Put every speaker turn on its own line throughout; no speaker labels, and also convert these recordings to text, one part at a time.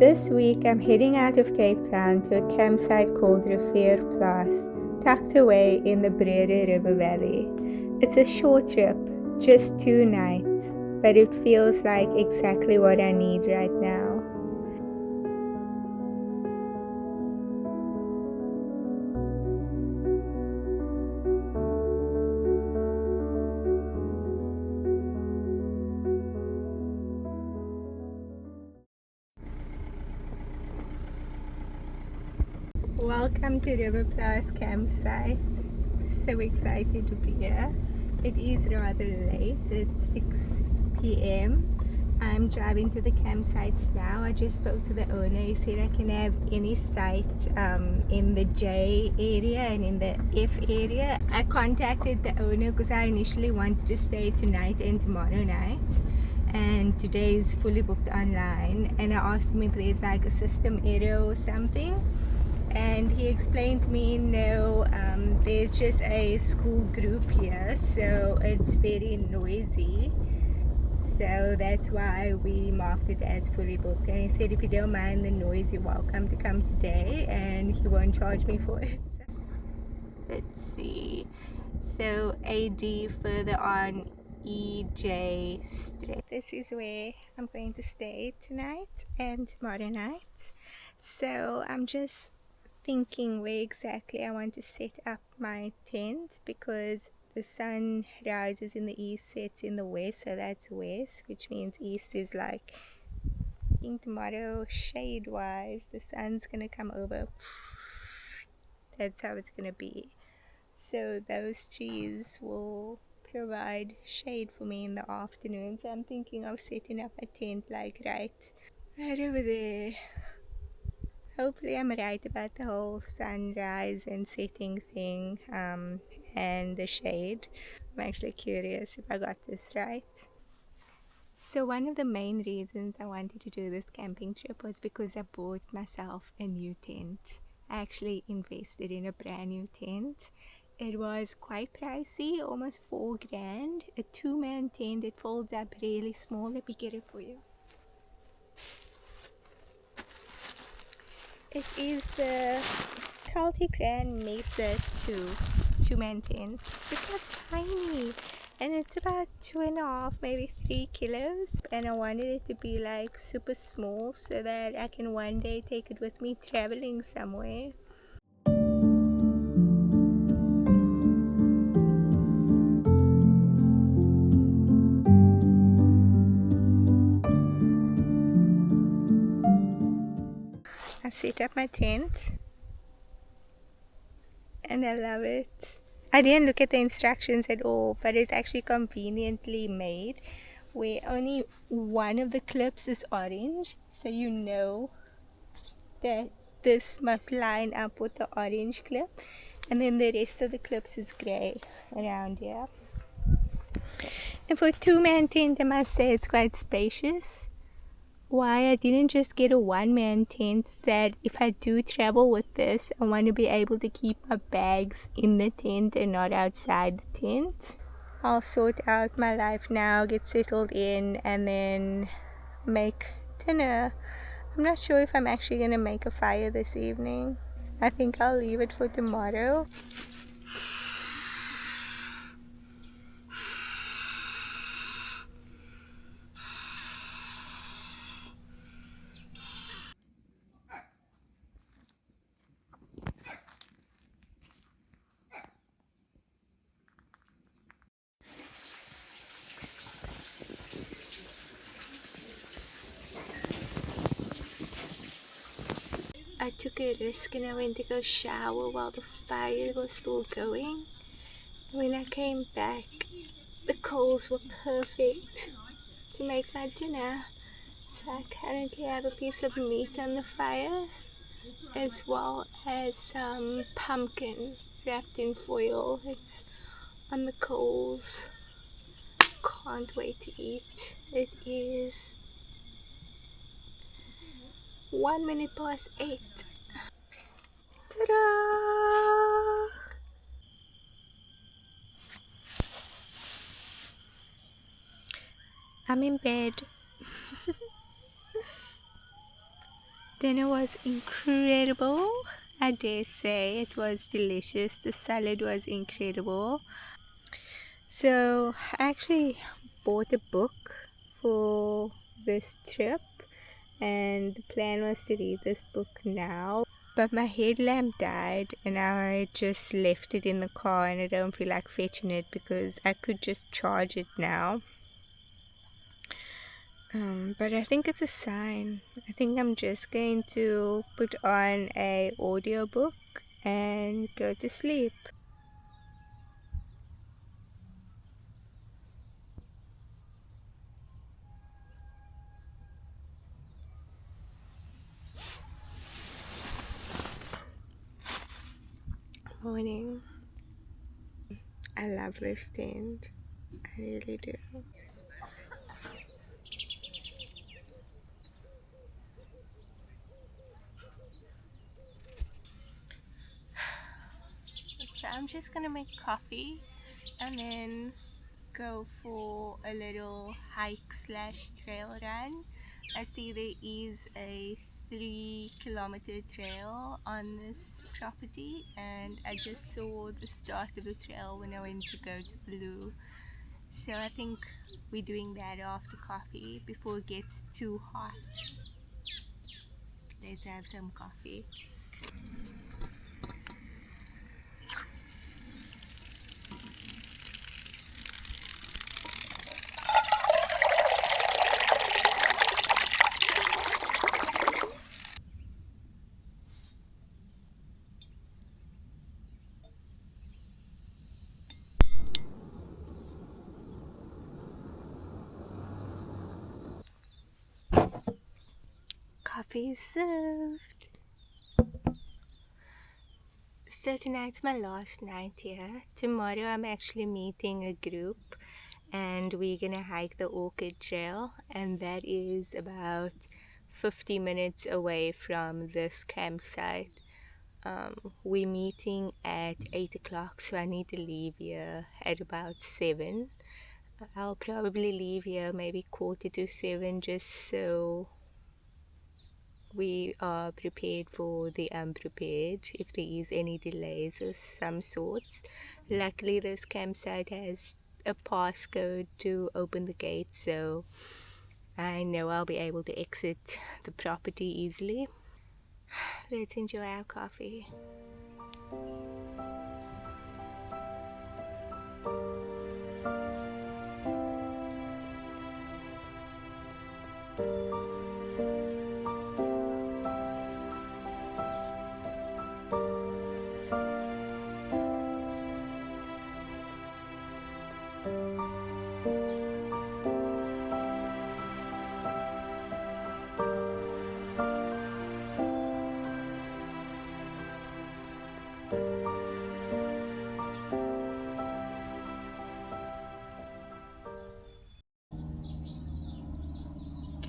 This week I'm heading out of Cape Town to a campsite called Rivierplaas, tucked away in the Breede River Valley. It's a short trip, just 2 nights, but it feels like exactly what I need right now. Welcome to Rivierplaas campsite. So excited to be here. It is rather late. It's 6 p.m. I'm driving to the campsites now. I just spoke to the owner. He said I can have any site in the J area and in the F area. I contacted the owner because I initially wanted to stay tonight and tomorrow night, and today is fully booked online, and I asked him if there's like a system error or something, and he explained to me no, there's just a school group here, so it's very noisy, so that's why we marked it as fully booked. And he said if you don't mind the noise, you're welcome to come today and he won't charge me for it. Let's see, so AD further on EJ Street. This is where I'm going to stay tonight and tomorrow night. So I'm just thinking where exactly I want to set up my tent, because the sun rises in the east, sets in the west, so that's west, which means east is like, I think tomorrow shade wise the sun's gonna come over. That's how it's gonna be. So those trees will provide shade for me in the afternoon, so I'm thinking of setting up a tent like right over there. Hopefully I'm right about the whole sunrise and setting thing, and the shade. I'm actually curious if I got this right. So one of the main reasons I wanted to do this camping trip was because I bought myself a new tent. I actually invested in a brand new tent. It was quite pricey, almost $4,000. A 2-man tent. It folds up really small. Let me get it for you. It is the Kelty Grand Mesa 2-man tent. It's not tiny, and it's about 2.5, maybe 3 kilos. And I wanted it to be like super small so that I can one day take it with me traveling somewhere. I set up my tent and I love it. I didn't look at the instructions at all, but it's actually conveniently made where only one of the clips is orange, so you know that this must line up with the orange clip, and then the rest of the clips is grey around here. And for a 2-man tent, I must say it's quite spacious. Why I didn't just get a 1-man tent is that if I do travel with this, I want to be able to keep my bags in the tent and not outside the tent. I'll sort out my life now, get settled in, and then make dinner. I'm not sure if I'm actually going to make a fire this evening. I think I'll leave it for tomorrow. I took a risk and I went to go shower while the fire was still going. When I came back, the coals were perfect to make my dinner. So I currently have a piece of meat on the fire, as well as some pumpkin wrapped in foil. It's on the coals. Can't wait to eat. It is 8:01. Ta-da! I'm in bed. Dinner was incredible. I dare say it was delicious. The salad was incredible. So I actually bought a book for this trip, and the plan was to read this book now. But my headlamp died and I just left it in the car, and I don't feel like fetching it because I could just charge it now. But I think it's a sign. I think I'm just going to put on a audiobook and go to sleep. Morning. I love this tent. I really do. So I'm just gonna make coffee and then go for a little hike slash trail run. I see there is a 3 kilometer trail on this property, and I just saw the start of the trail when I went to go to the loo. So I think we're doing that after coffee before it gets too hot. Let's have some coffee. Coffee is served. So tonight's my last night here. Tomorrow I'm actually meeting a group and we're gonna hike the Orchid Trail, and that is about 50 minutes away from this campsite. We're meeting at 8 o'clock, so I need to leave here at about 7. I'll probably leave here maybe 6:45 just so we are prepared for the unprepared if there is any delays of some sorts. Luckily this campsite has a passcode to open the gate, so I know I'll be able to exit the property easily. Let's enjoy our coffee.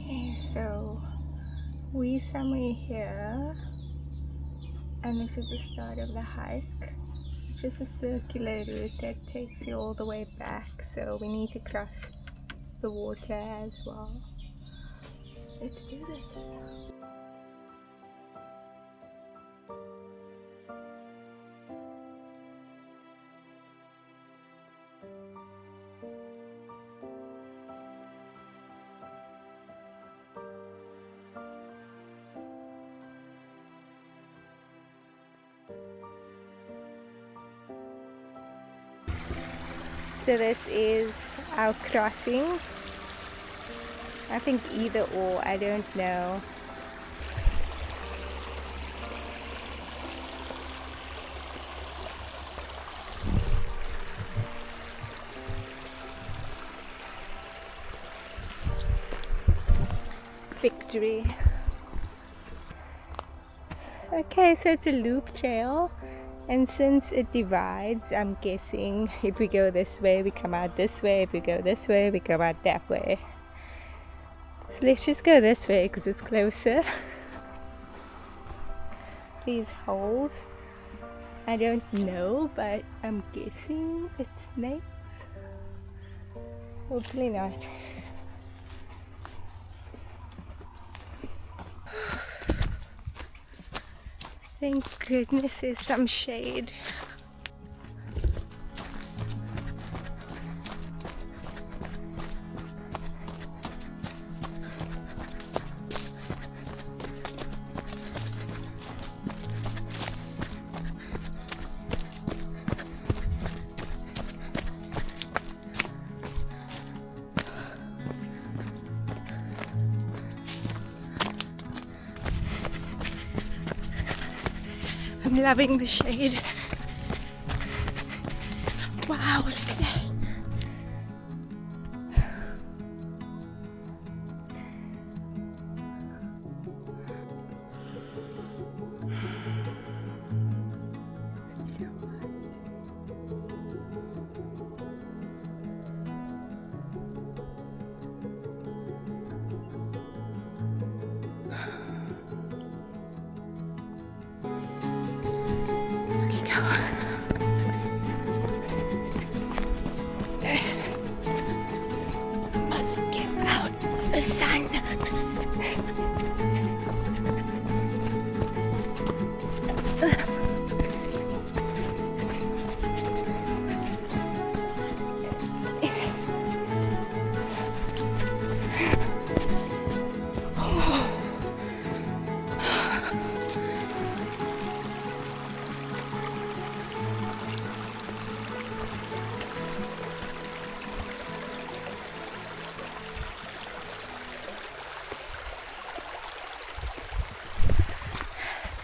Okay, so we're somewhere here, and this is the start of the hike. It's just a circular route that takes you all the way back, so we need to cross the water as well. Let's do this. So this is our crossing. I think either or, I don't know. Victory. Okay, so it's a loop trail, and since it divides, I'm guessing if we go this way we come out this way, if we go this way we come out that way. So let's just go this way because it's closer. These holes, I don't know, but I'm guessing it's snakes. Hopefully not. Thank goodness there's some shade. I'm loving the shade. Wow, look at that. It's so hot. Okay, go. Must get out the sun.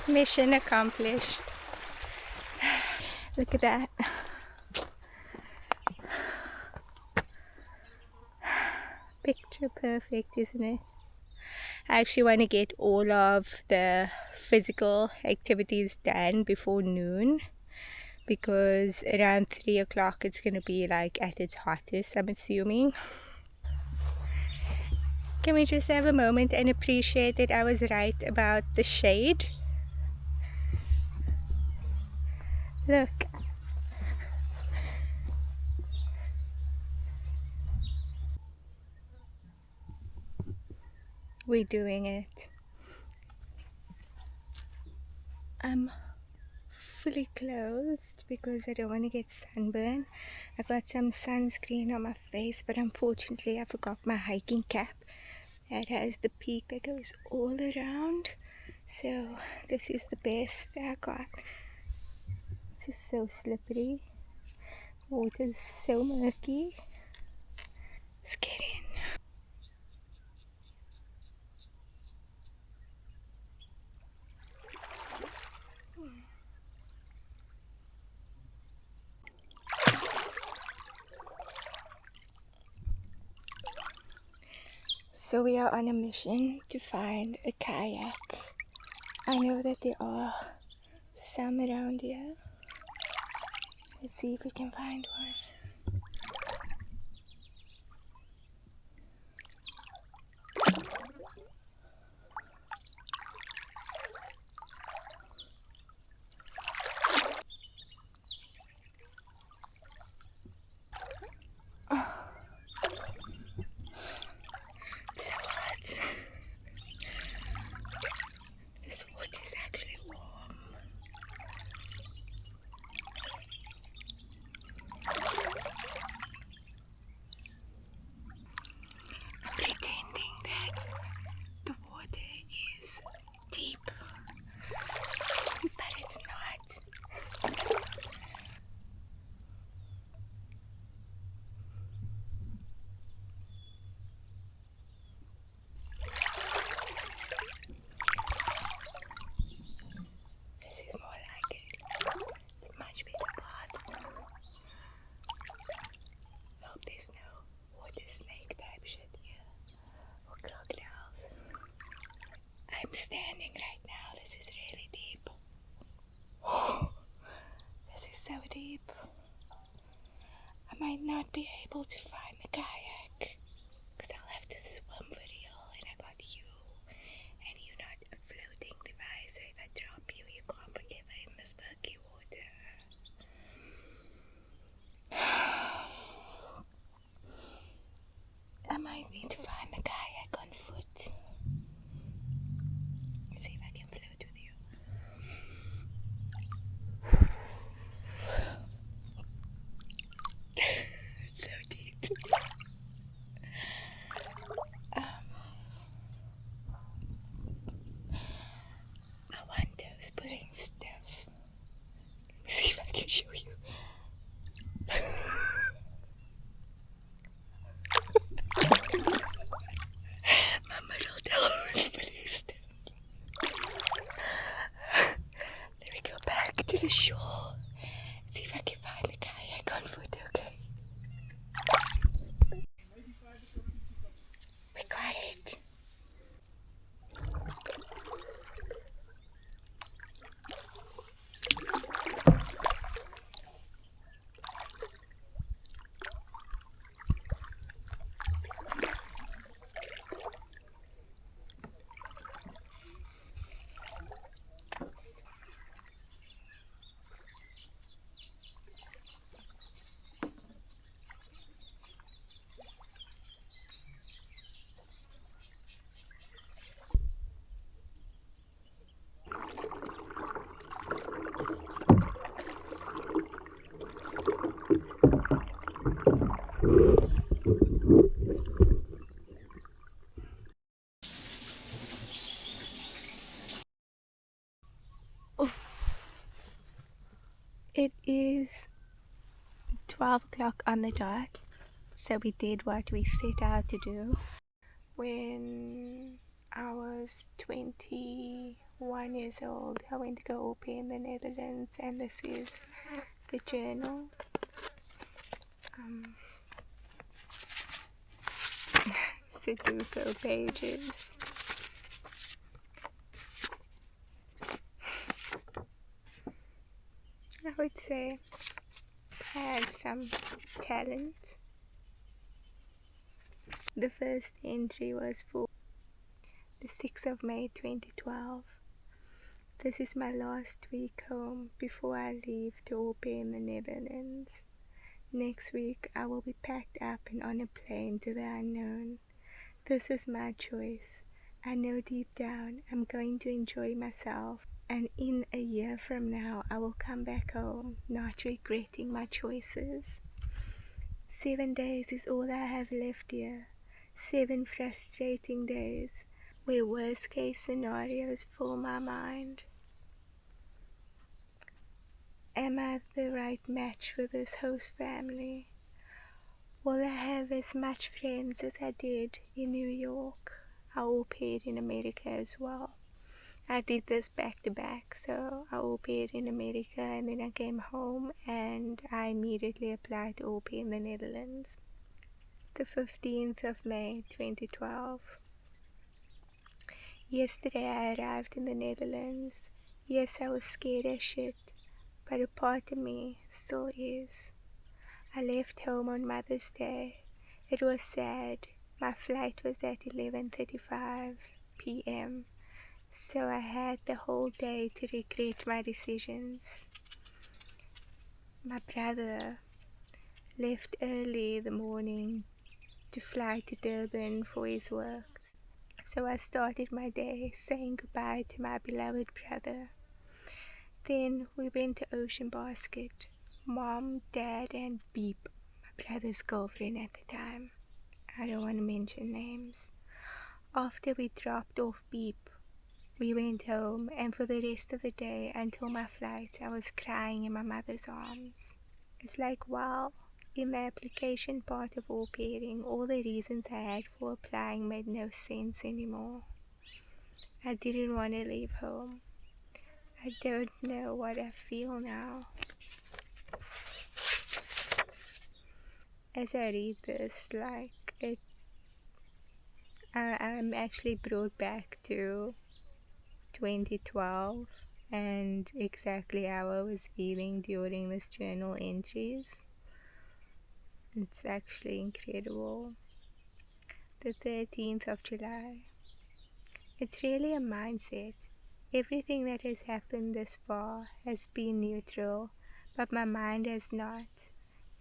Mission accomplished. Look at that. Picture perfect, isn't it? I actually want to get all of the physical activities done before noon, because around 3 o'clock it's going to be like at its hottest, I'm assuming. Can we just have a moment and appreciate that I was right about the shade? Look. We're doing it. I'm fully clothed because I don't want to get sunburn. I got some sunscreen on my face, but unfortunately I forgot my hiking cap. It has the peak that goes all around. So this is the best I got. This is so slippery. Water's so murky. Let's get in. So we are on a mission to find a kayak. I know that there are some around here. Let's see if we can find one. It's so hot. This water is actually warm. I'm pretending that the water is deep, but it's not. This is more like it. It's a much better path. Hope there's no water snake type shit here, or crocodiles. I'm standing right now. This is really deep. This is so deep. I might not be able to find the kayak because I'll have to swim for real, and I got you, and you're not a floating device, so if I drop you, you can't forever in this murky water. I might need to find the kayak on foot. Let's see if I can float with you. was putting stuff. Let me see if I can show you. My middle toe was putting stuff. Let me go back to the shore. See if I can find the kayak on foot, okay? We got it. It is 12 o'clock on the dot, so we did what we set out to do. When I was 21 years old, I went to go au pair in the Netherlands, and this is the journal. Sudoku pages. I would say I had some talent. The first entry was for the 6th of May 2012. This is my last week home before I leave to au pair in the Netherlands. Next week I will be packed up and on a plane to the unknown. This is my choice. I know deep down I'm going to enjoy myself, and in a year from now I will come back home not regretting my choices. 7 days is all I have left here. 7 frustrating days where worst case scenarios fill my mind. Am I the right match for this host family? Will I have as much friends as I did in New York? I au paired in America as well. I did this back to back, so I au paired in America and then I came home and I immediately applied to au pair in the Netherlands. The 15th of May 2012. Yesterday I arrived in the Netherlands. Yes, I was scared as shit, but a part of me still is. I left home on Mother's Day. It was sad. My flight was at 11:35 p.m. So I had the whole day to regret my decisions. My brother left early in the morning to fly to Durban for his work. So I started my day saying goodbye to my beloved brother. Then we went to Ocean Basket. Mom, Dad, and Beep, my brother's girlfriend at the time. I don't want to mention names. After we dropped off Beep, we went home, and for the rest of the day until my flight, I was crying in my mother's arms. It's like, wow, in the application part of au pairing, all the reasons I had for applying made no sense anymore. I didn't want to leave home. I don't know what I feel now. As I read this, I'm actually brought back to 2012 and exactly how I was feeling during this journal entries. It's actually incredible. The 13th of July. It's really a mindset. Everything that has happened this far has been neutral, but my mind has not.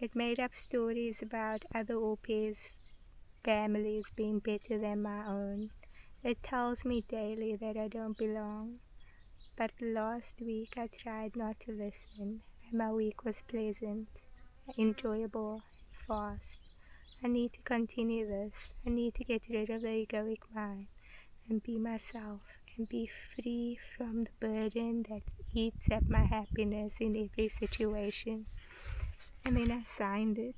It made up stories about other au pairs' families being better than my own. It tells me daily that I don't belong. But last week I tried not to listen, and my week was pleasant, enjoyable, fast. I need to continue this. I need to get rid of the egoic mind and be myself and be free from the burden that eats at my happiness in every situation. And then I signed it.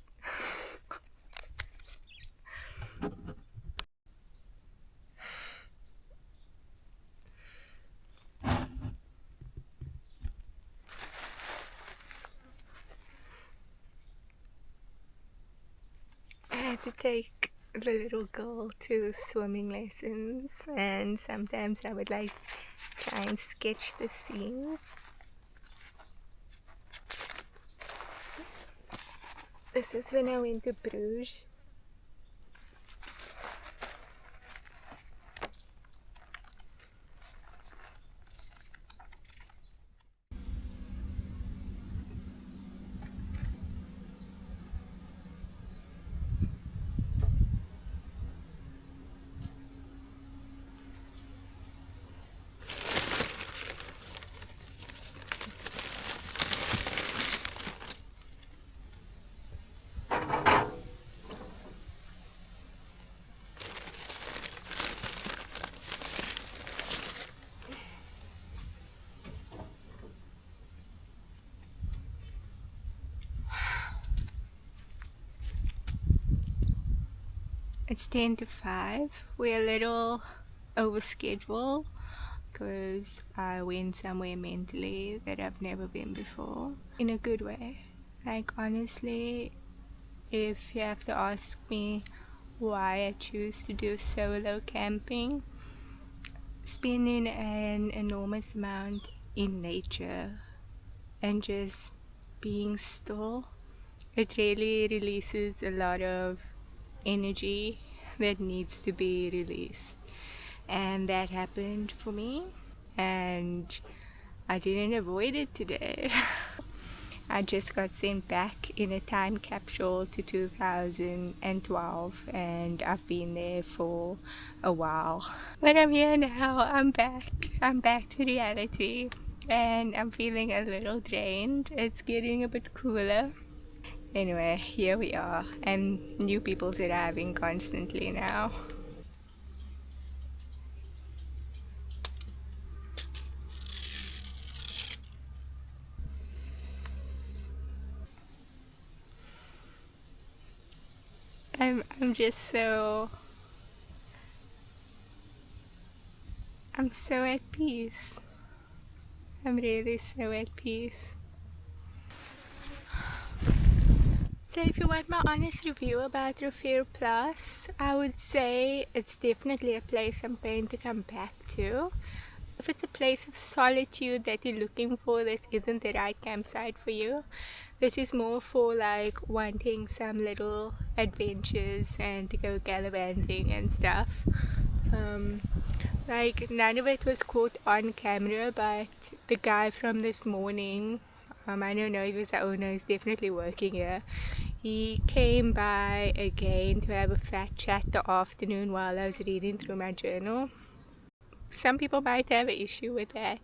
I had to take the little girl to swimming lessons, and sometimes I would like try and sketch the scenes. This is when I went to Bruges. It's 10 to 5. We're a little over schedule because I went somewhere mentally that I've never been before. In a good way. Like, honestly, if you have to ask me why I choose to do solo camping, spending an enormous amount in nature and just being still, it really releases a lot of energy that needs to be released. And that happened for me, and I didn't avoid it today. I just got sent back in a time capsule to 2012, and I've been there for a while. But I'm here now. I'm back. I'm back to reality, and I'm feeling a little drained. It's getting a bit cooler. Anyway, here we are, and new people's arriving constantly now. I'm just I'm so at peace. I'm really so at peace. So if you want my honest review about Rivierplaas, I would say it's definitely a place I'm going to come back to. If it's a place of solitude that you're looking for, this isn't the right campsite for you. This is more for like wanting some little adventures and to go gallivanting and stuff. Like, none of it was caught on camera, but the guy from this morning, I don't know if he's the owner, he's definitely working here. He came by again to have a fat chat the afternoon while I was reading through my journal. Some people might have an issue with that.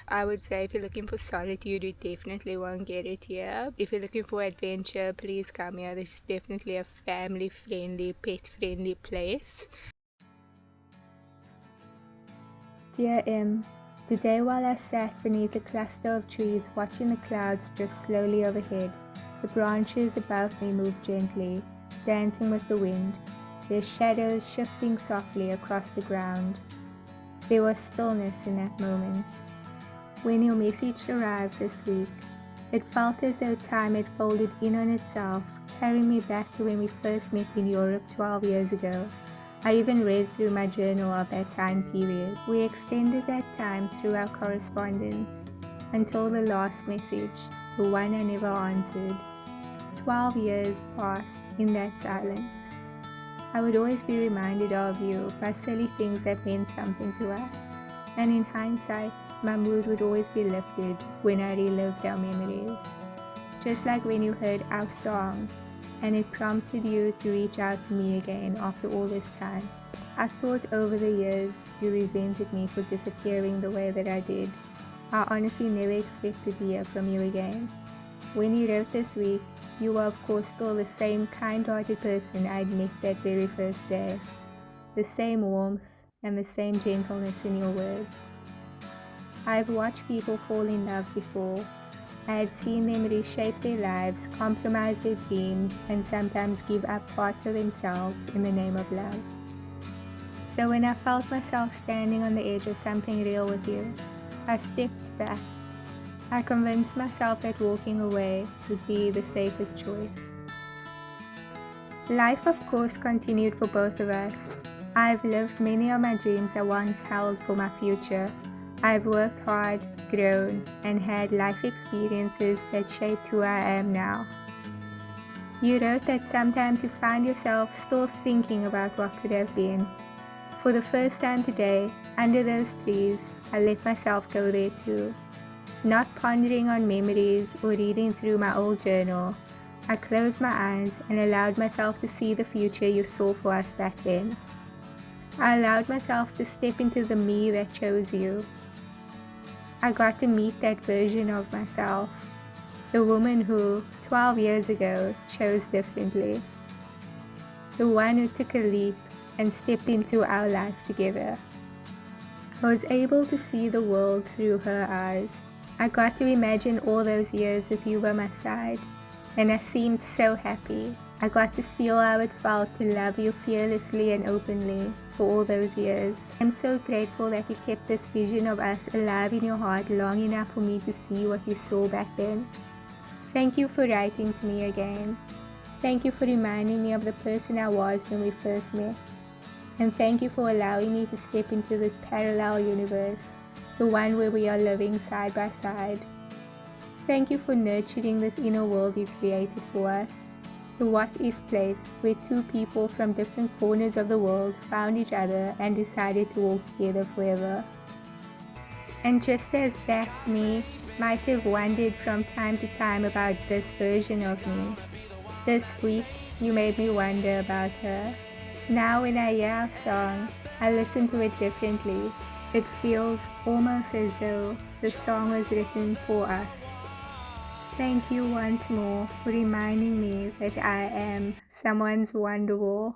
I would say if you're looking for solitude, you definitely won't get it here. If you're looking for adventure, please come here. This is definitely a family-friendly, pet-friendly place. Dear M, today while I sat beneath a cluster of trees watching the clouds drift slowly overhead, the branches above me moved gently, dancing with the wind, their shadows shifting softly across the ground. There was stillness in that moment. When your message arrived this week, it felt as though time had folded in on itself, carrying me back to when we first met in Europe 12 years ago. I even read through my journal of that time period. We extended that time through our correspondence until the last message, the one I never answered. 12 years passed in that silence. I would always be reminded of you by silly things that meant something to us. And in hindsight, my mood would always be lifted when I relived our memories. Just like when you heard our song, and it prompted you to reach out to me again after all this time. I thought over the years you resented me for disappearing the way that I did. I honestly never expected to hear from you again. When you wrote this week, you were of course still the same kind-hearted person I'd met that very first day. The same warmth and the same gentleness in your words. I've watched people fall in love before. I had seen them reshape their lives, compromise their dreams, and sometimes give up parts of themselves in the name of love. So when I felt myself standing on the edge of something real with you, I stepped back. I convinced myself that walking away would be the safest choice. Life, of course, continued for both of us. I've lived many of my dreams I once held for my future. I've worked hard, grown, and had life experiences that shaped who I am now. You wrote that sometimes you find yourself still thinking about what could have been. For the first time today, under those trees, I let myself go there too. Not pondering on memories or reading through my old journal, I closed my eyes and allowed myself to see the future you saw for us back then. I allowed myself to step into the me that chose you. I got to meet that version of myself, the woman who, 12 years ago, chose differently. The one who took a leap and stepped into our life together. I was able to see the world through her eyes. I got to imagine all those years with you by my side, and I seemed so happy. I got to feel how it felt to love you fearlessly and openly for all those years. I'm so grateful that you kept this vision of us alive in your heart long enough for me to see what you saw back then. Thank you for writing to me again. Thank you for reminding me of the person I was when we first met. And thank you for allowing me to step into this parallel universe, the one where we are living side by side. Thank you for nurturing this inner world you created for us, the what-if place where two people from different corners of the world found each other and decided to walk together forever. And just as that me might have wondered from time to time about this version of me, this week you made me wonder about her. Now when I hear our song, I listen to it differently. It feels almost as though the song was written for us. Thank you once more for reminding me that I am someone's Wonderwall.